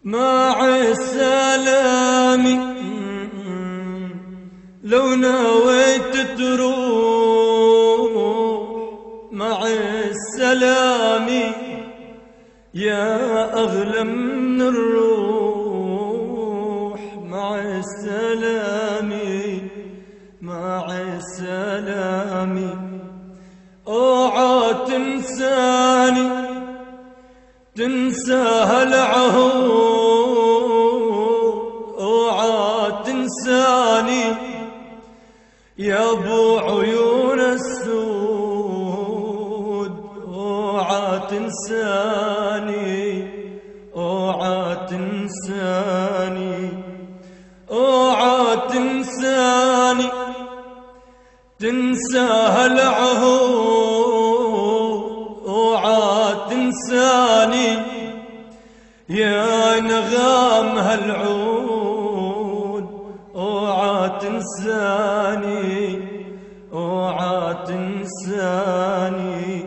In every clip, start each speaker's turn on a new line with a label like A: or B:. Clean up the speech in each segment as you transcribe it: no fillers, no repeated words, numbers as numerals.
A: مع السلام لو نويت تروح مع السلام يا أغلى من الروح مع السلام مع السلام اوعى تنساني تنسى هالعهود اوعى تنساني يا ابو عيون السود اوعى تنساني اوعى تنساني اوعى تنساني تنسى هالعهود اوعى تنساني يا نغام هالعود اوعى تنساني اوعى تنساني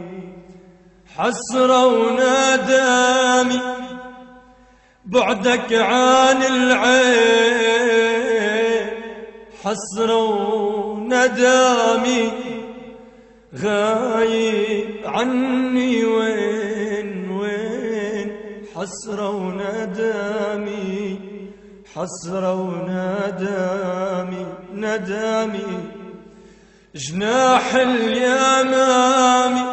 A: حسرة وندامي بعدك عن العين حسرة وندامي غايب عني وين وين حسرة وندامي حسرة وندامي ندامي جناح اليمامي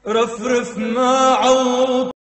A: رفرف ما عوض